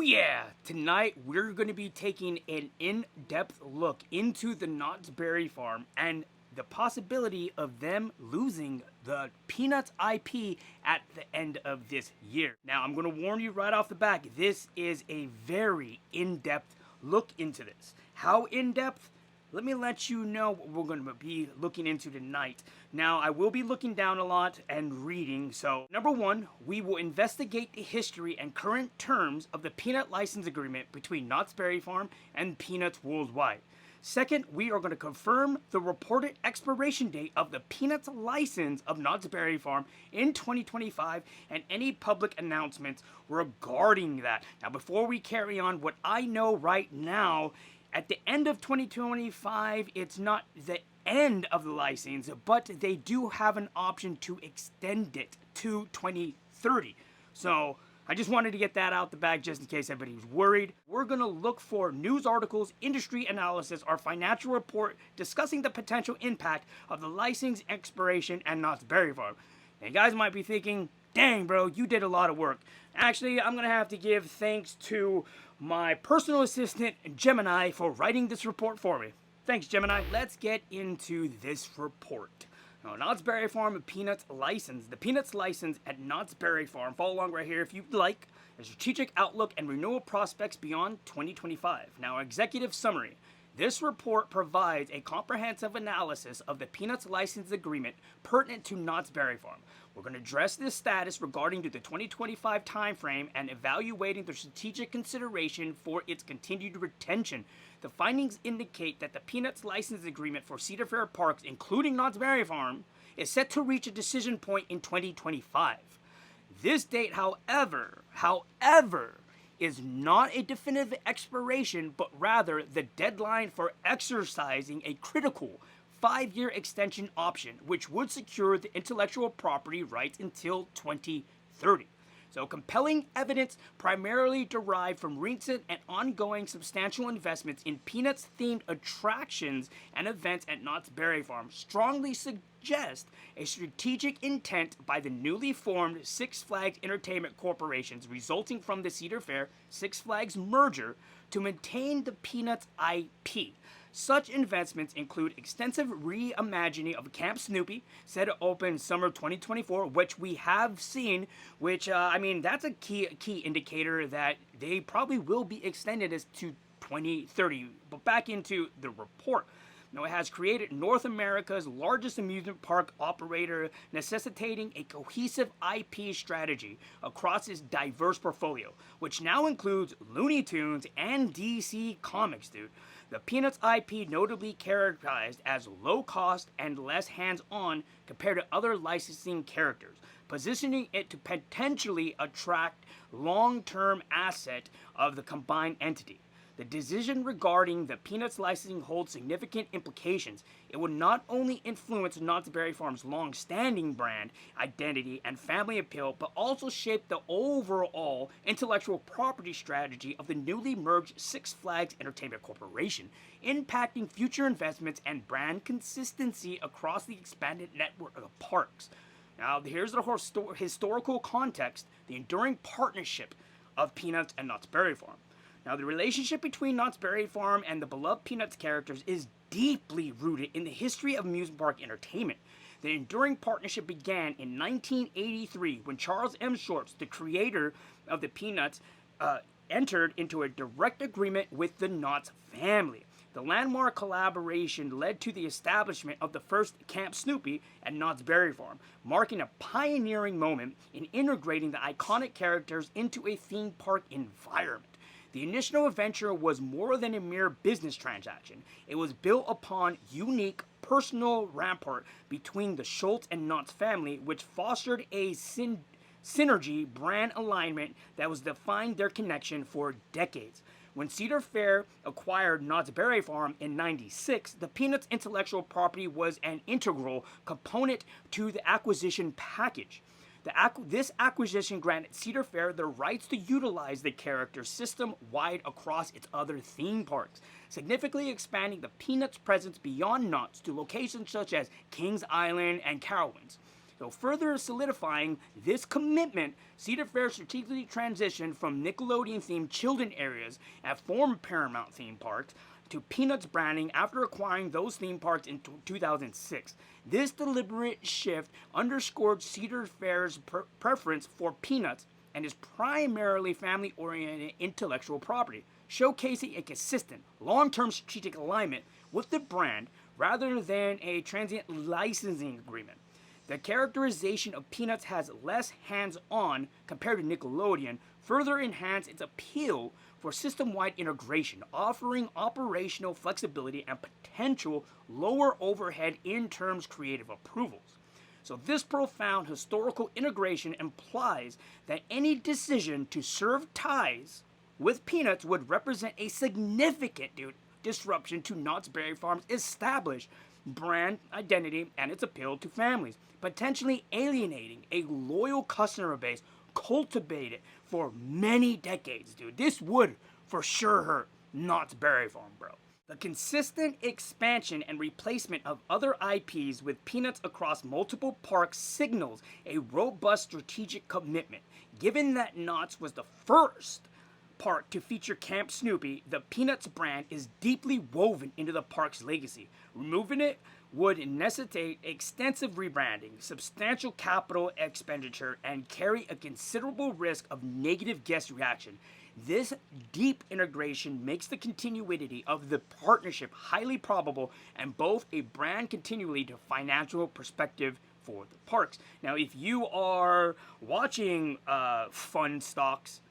Oh yeah! Tonight we're going to be taking an in-depth look into the Knott's Berry Farm and the possibility of them losing the Peanuts IP at the end of this year. Now I'm going to warn you right off the bat, this is a very in-depth look into this. How in-depth? Let me let you know what we're going to be looking into tonight. Now, I will be looking down a lot and reading. So, number one, we will investigate the history and current terms of the peanut license agreement between Knott's Berry Farm and Peanuts Worldwide. Second, we are going to confirm the reported expiration date of the Peanuts license of Knott's Berry Farm in 2025 and any public announcements regarding that. Now, before we carry on, what I know right now, at the end of 2025, it's not the end of the license, but they do have an option to extend it to 2030. So I just wanted to get that out the bag just in case everybody was worried. We're going to look for news articles, industry analysis, or financial report discussing the potential impact of the license expiration at Knott's Berry Farm. Now, you guys might be thinking, dang, bro, you did a lot of work. Actually, I'm going to have to give thanks to my personal assistant, Gemini, for writing this report for me. Thanks, Gemini. Let's get into this report. Now, Knott's Berry Farm Peanuts license. The Peanuts license at Knott's Berry Farm. Follow along right here if you'd like. A strategic outlook and renewal prospects beyond 2025. Now, executive summary. This report provides a comprehensive analysis of the Peanuts license agreement pertinent to Knott's Berry Farm. We're going to address this status regarding to the 2025 timeframe and evaluating the strategic consideration for its continued retention. The findings indicate that the Peanuts license agreement for Cedar Fair parks, including Knott's Berry Farm, is set to reach a decision point in 2025. This date, however, is not a definitive expiration, but rather the deadline for exercising a critical 5-year extension option, which would secure the intellectual property rights until 2030. So, compelling evidence primarily derived from recent and ongoing substantial investments in Peanuts-themed attractions and events at Knott's Berry Farm strongly suggest a strategic intent by the newly formed Six Flags Entertainment Corporations resulting from the Cedar Fair Six Flags merger to maintain the Peanuts IP. Such investments include extensive reimagining of Camp Snoopy, set to open summer 2024, which we have seen, which, that's a key indicator that they probably will be extended as to 2030. But back into the report. Now, it has created North America's largest amusement park operator, necessitating a cohesive IP strategy across its diverse portfolio, which now includes Looney Tunes and DC Comics, dude. The Peanuts IP notably characterized as low cost and less hands-on compared to other licensing characters, positioning it to potentially attract long-term asset of the combined entity. The decision regarding the Peanuts licensing holds significant implications. It will not only influence Knott's Berry Farm's long-standing brand, identity, and family appeal, but also shape the overall intellectual property strategy of the newly merged Six Flags Entertainment Corporation, impacting future investments and brand consistency across the expanded network of the parks. Now, here's the historical context, the enduring partnership of Peanuts and Knott's Berry Farm. Now, the relationship between Knott's Berry Farm and the beloved Peanuts characters is deeply rooted in the history of amusement park entertainment. The enduring partnership began in 1983 when Charles M. Schwartz, the creator of the Peanuts, entered into a direct agreement with the Knott's family. The landmark collaboration led to the establishment of the first Camp Snoopy at Knott's Berry Farm, marking a pioneering moment in integrating the iconic characters into a theme park environment. The initial venture was more than a mere business transaction. It was built upon unique personal rapport between the Schultz and Knott's family, which fostered a synergy brand alignment that was defined their connection for decades. When Cedar Fair acquired Knott's Berry Farm in '96, the Peanuts intellectual property was an integral component to the acquisition package. This acquisition granted Cedar Fair the rights to utilize the character system-wide across its other theme parks, significantly expanding the Peanuts' presence beyond Knott's to locations such as Kings Island and Carowinds. So further solidifying this commitment, Cedar Fair strategically transitioned from Nickelodeon-themed children areas at former Paramount theme parks to Peanuts branding after acquiring those theme parks in 2006. This deliberate shift underscored Cedar Fair's preference for Peanuts and is primarily family-oriented intellectual property, showcasing a consistent, long-term strategic alignment with the brand rather than a transient licensing agreement. The characterization of Peanuts has less hands-on compared to Nickelodeon, further enhance its appeal for system-wide integration, offering operational flexibility and potential lower overhead in terms creative approvals. So this profound historical integration implies that any decision to serve ties with Peanuts would represent a significant disruption to Knott's Berry Farm's established brand identity and its appeal to families, potentially alienating a loyal customer base cultivated for many decades, dude. This would for sure hurt Knott's Berry Farm, bro. The consistent expansion and replacement of other IPs with Peanuts across multiple parks signals a robust strategic commitment. Given that Knott's was the first park to feature Camp Snoopy, the Peanuts brand is deeply woven into the park's legacy. Removing it would necessitate extensive rebranding, substantial capital expenditure, and carry a considerable risk of negative guest reaction. This deep integration makes the continuity of the partnership highly probable and both a brand continuity to financial perspective for the parks. Now, if you are watching fun stocks,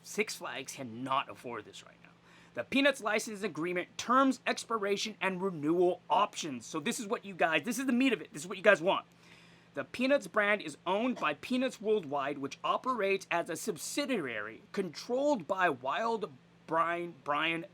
Six Flags cannot afford this right now. The Peanuts license agreement, terms, expiration, and renewal options. So this is the meat of it. This is what you guys want. The Peanuts brand is owned by Peanuts Worldwide, which operates as a subsidiary controlled by Wild Brian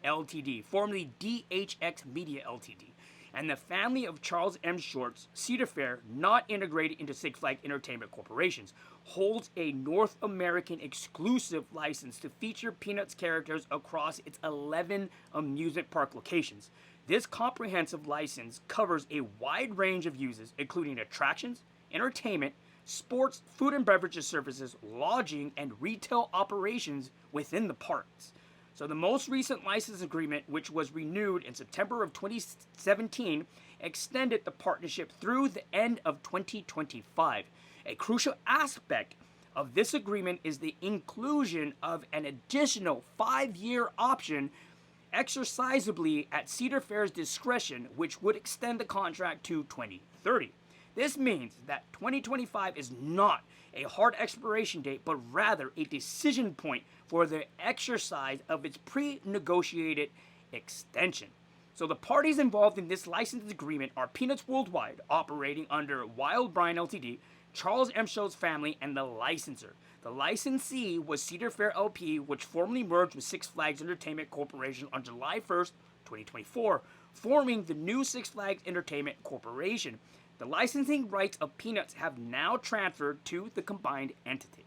Ltd., formerly DHX Media Ltd., and the family of Charles M. Short's Cedar Fair, not integrated into Six Flags Entertainment Corporations, holds a North American exclusive license to feature Peanuts characters across its 11 amusement park locations. This comprehensive license covers a wide range of uses, including attractions, entertainment, sports, food and beverages services, lodging, and retail operations within the parks. So the most recent license agreement, which was renewed in September of 2017, extended the partnership through the end of 2025. A crucial aspect of this agreement is the inclusion of an additional 5-year option exercisably at Cedar Fair's discretion, which would extend the contract to 2030. This means that 2025 is not a hard expiration date, but rather a decision point for the exercise of its pre-negotiated extension. So the parties involved in this license agreement are Peanuts Worldwide, operating under Wild Brian Ltd., Charles M. Show's family, and the licensor. The licensee was Cedar Fair LP, which formerly merged with Six Flags Entertainment Corporation on July 1st, 2024, forming the new Six Flags Entertainment Corporation. The licensing rights of Peanuts have now transferred to the combined entity.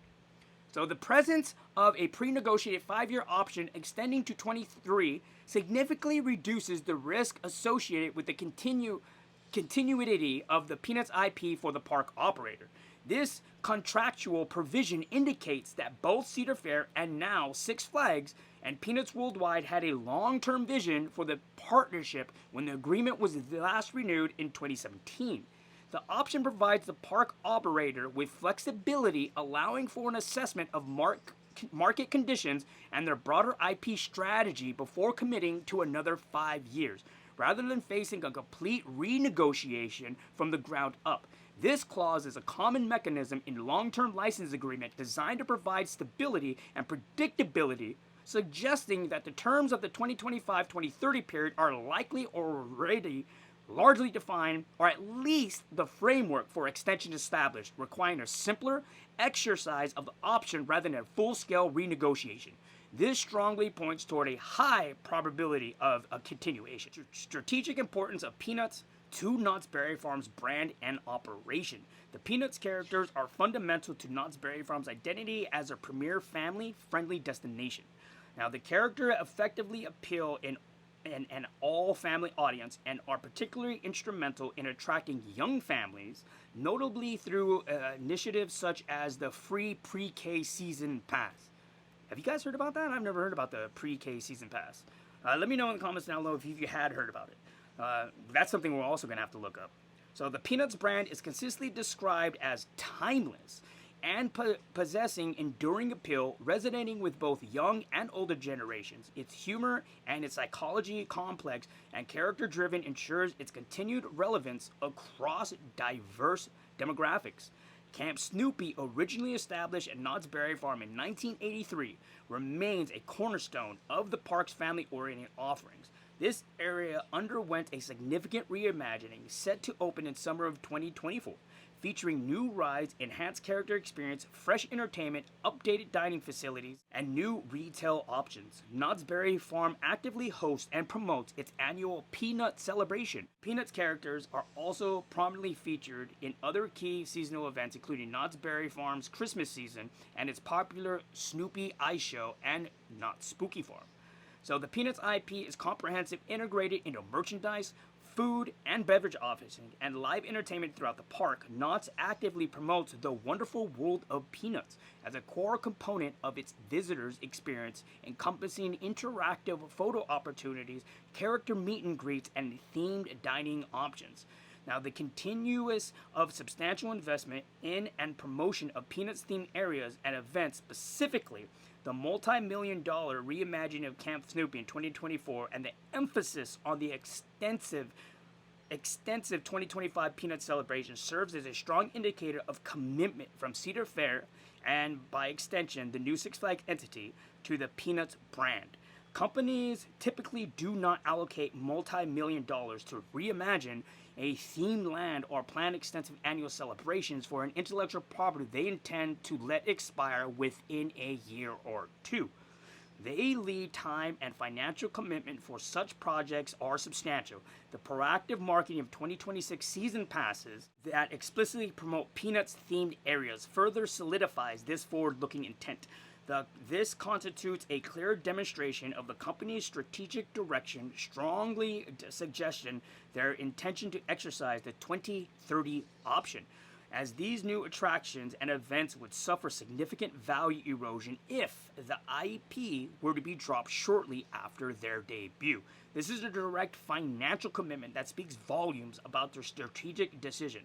So the presence of a pre-negotiated 5-year option extending to 23 significantly reduces the risk associated with the continuity of the Peanuts IP for the park operator. This contractual provision indicates that both Cedar Fair and now Six Flags and Peanuts Worldwide had a long-term vision for the partnership when the agreement was last renewed in 2017. The option provides the park operator with flexibility, allowing for an assessment of market conditions and their broader IP strategy before committing to another 5 years, rather than facing a complete renegotiation from the ground up. This clause is a common mechanism in long-term license agreement designed to provide stability and predictability, suggesting that the terms of the 2025-2030 period are likely already largely defined, or at least the framework for extension established, requiring a simpler exercise of the option rather than a full-scale renegotiation. This strongly points toward a high probability of a continuation. Strategic importance of Peanuts to Knott's Berry Farm's brand and operation. The Peanuts characters are fundamental to Knott's Berry Farm's identity as a premier family-friendly destination. Now, the character effectively appeal in an all-family audience and are particularly instrumental in attracting young families, notably through initiatives such as the free pre-K season pass. Have you guys heard about that? I've never heard about the pre-K season pass. Let me know in the comments down below if you had heard about it. That's something we're also going to have to look up. So the Peanuts brand is consistently described as timeless and possessing enduring appeal, resonating with both young and older generations. Its humor and its psychology complex and character-driven ensures its continued relevance across diverse demographics. Camp Snoopy, originally established at Knott's Berry Farm in 1983, remains a cornerstone of the park's family-oriented offerings. This area underwent a significant reimagining, set to open in summer of 2024, featuring new rides, enhanced character experience, fresh entertainment, updated dining facilities, and new retail options. Knott's Berry Farm actively hosts and promotes its annual Peanut Celebration. Peanuts characters are also prominently featured in other key seasonal events, including Knott's Berry Farm's Christmas season and its popular Snoopy Ice Show and Knott's Spooky Farm. So the Peanuts IP is comprehensive, integrated into merchandise, food and beverage offerings, and live entertainment throughout the park. Knott's actively promotes the wonderful world of Peanuts as a core component of its visitors' experience, encompassing interactive photo opportunities, character meet and greets, and themed dining options. Now, the continuous of substantial investment in and promotion of Peanuts-themed areas and events, specifically the multi-million-dollar reimagining of Camp Snoopy in 2024, and the emphasis on the extensive 2025 Peanut celebration serves as a strong indicator of commitment from Cedar Fair and, by extension, the new Six Flags entity to the Peanuts brand. Companies typically do not allocate multi-million dollars to reimagine a themed land or plan extensive annual celebrations for an intellectual property they intend to let expire within a year or two. The lead time and financial commitment for such projects are substantial. The proactive marketing of 2026 season passes that explicitly promote Peanuts-themed areas further solidifies this forward-looking intent. This constitutes a clear demonstration of the company's strategic direction, strongly suggesting their intention to exercise the 2030 option, as these new attractions and events would suffer significant value erosion if the IP were to be dropped shortly after their debut. This is a direct financial commitment that speaks volumes about their strategic decision.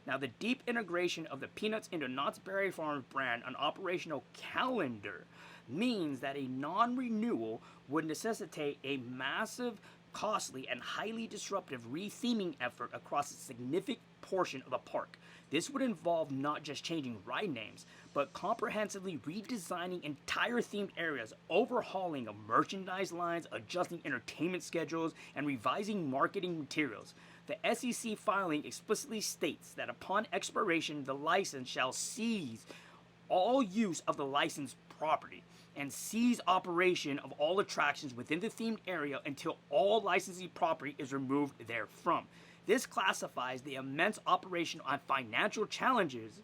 Now, the deep integration of the Peanuts into Knott's Berry Farm brand on operational calendar means that a non-renewal would necessitate a massive, costly, and highly disruptive retheming effort across a significant portion of the park. This would involve not just changing ride names, but comprehensively redesigning entire themed areas, overhauling of merchandise lines, adjusting entertainment schedules, and revising marketing materials. The SEC filing explicitly states that upon expiration, the license shall cease all use of the licensed property and cease operation of all attractions within the themed area until all licensee property is removed therefrom. This classifies the immense operational and financial challenges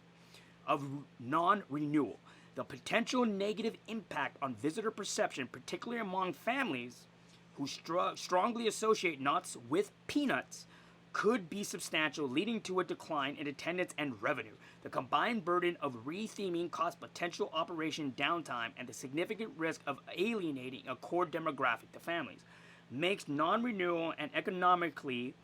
of non-renewal, the potential negative impact on visitor perception, particularly among families who strongly associate Knott's with Peanuts, could be substantial, leading to a decline in attendance and revenue. The combined burden of retheming costs potential operation downtime and the significant risk of alienating a core demographic, the families, makes non-renewal and economically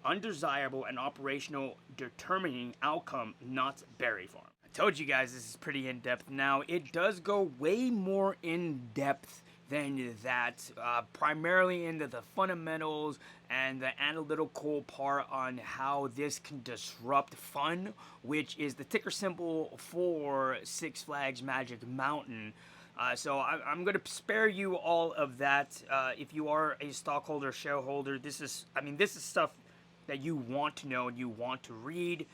undesirable and operational determining outcome Knott's Berry Farm. I told you guys this is pretty in-depth. Now, it does go way more in-depth than that, primarily into the fundamentals and the analytical part on how this can disrupt fun, which is the ticker symbol for Six Flags Magic Mountain. So I'm going to spare you all of that. If you are a stockholder, shareholder, this is stuff that you want to know and you want to read.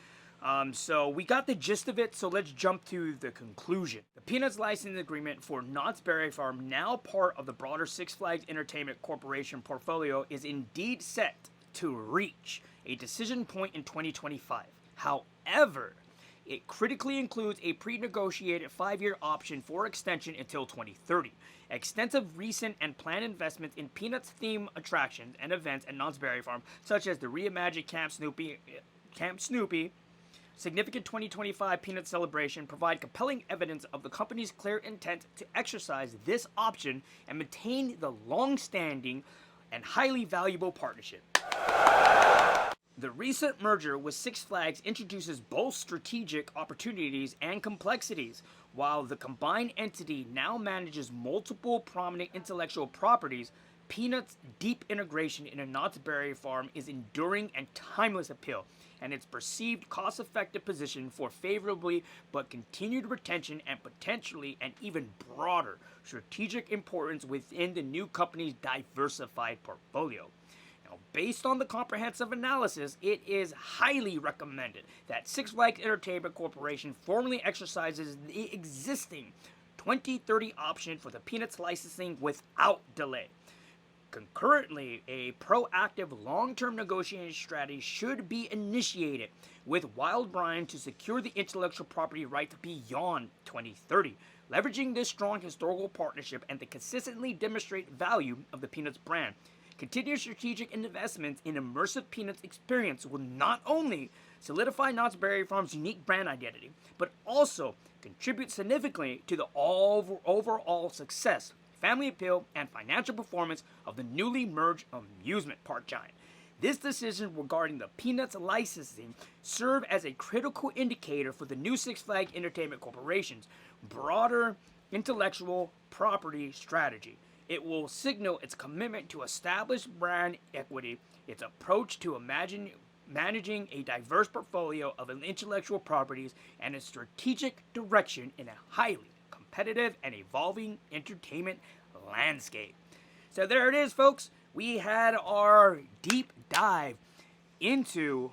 So we got the gist of it, so let's jump to the conclusion. The Peanuts licensing agreement for Knott's Berry Farm, now part of the broader Six Flags Entertainment Corporation portfolio, is indeed set to reach a decision point in 2025. However, It critically includes a pre-negotiated 5-year option for extension until 2030. Extensive recent and planned investments in Peanuts theme attractions and events at Knott's Berry Farm, such as the reimagined Camp Snoopy, significant 2025 Peanut celebration, provide compelling evidence of the company's clear intent to exercise this option and maintain the long-standing and highly valuable partnership. The recent merger with Six Flags introduces both strategic opportunities and complexities. While the combined entity now manages multiple prominent intellectual properties, Peanuts' deep integration into Knott's Berry Farm is enduring and timeless appeal, and its perceived cost-effective position for favorably but continued retention and potentially an even broader strategic importance within the new company's diversified portfolio. Now, based on the comprehensive analysis, it is highly recommended that Six Flags Entertainment Corporation formally exercises the existing 2030 option for the Peanuts licensing without delay. Concurrently, a proactive long-term negotiating strategy should be initiated with Wild Brine to secure the intellectual property rights beyond 2030, leveraging this strong historical partnership and the consistently demonstrated value of the Peanuts brand. Continued strategic investments in immersive Peanuts experience will not only solidify Knott's Berry Farm's unique brand identity, but also contribute significantly to the overall success, family appeal, and financial performance of the newly merged amusement park giant. This decision regarding the Peanuts licensing serves as a critical indicator for the new Six Flags Entertainment Corporation's broader intellectual property strategy. It will signal its commitment to establish brand equity, its approach to managing a diverse portfolio of intellectual properties, and its strategic direction in a highly competitive and evolving entertainment landscape. So there it is, folks. We had our deep dive into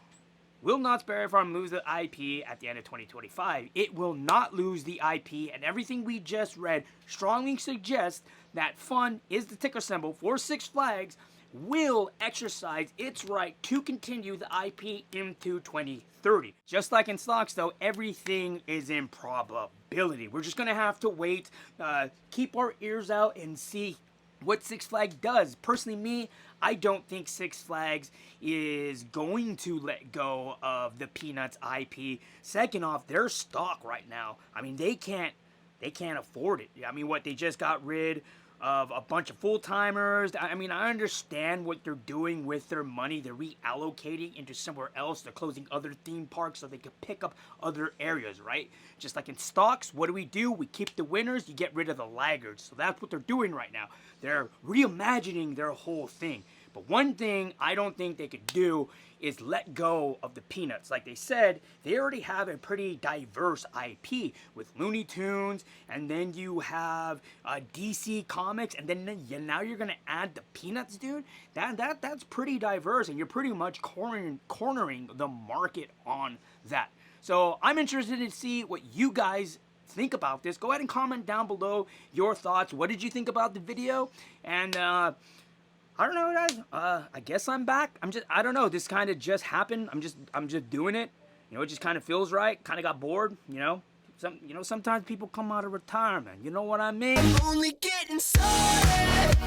will Knott's Berry Farm lose the IP at the end of 2025? It will not lose the IP, and everything we just read strongly suggests that fun is the ticker symbol for Six Flags will exercise its right to continue the IP into 2030. Just like in stocks, though, everything is in probability. We're just going to have to wait, keep our ears out, and see what Six Flags does. Personally, me, I don't think Six Flags is going to let go of the Peanuts IP. Second off, their stock right now, I mean, they can't afford it. I mean, what, they just got rid of a bunch of full-timers. I mean, I understand what they're doing with their money. They're reallocating into somewhere else. They're closing other theme parks so they can pick up other areas, right? Just like in stocks, what do? We keep the winners, you get rid of the laggards. So that's what they're doing right now. They're reimagining their whole thing. But one thing I don't think they could do is let go of the Peanuts. Like they said, they already have a pretty diverse IP with Looney Tunes, and then you have DC Comics, and then now you're gonna add the Peanuts, dude. That's pretty diverse, and you're pretty much cornering the market on that. So I'm interested to see what you guys think about this. Go ahead and comment down below your thoughts. What did you think about the video? And I don't know, guys. I guess I'm back. I don't know. This kind of just happened. I'm just doing it. You know, it just kind of feels right. Kind of got bored. You know, sometimes people come out of retirement. You know what I mean? I'm only getting started.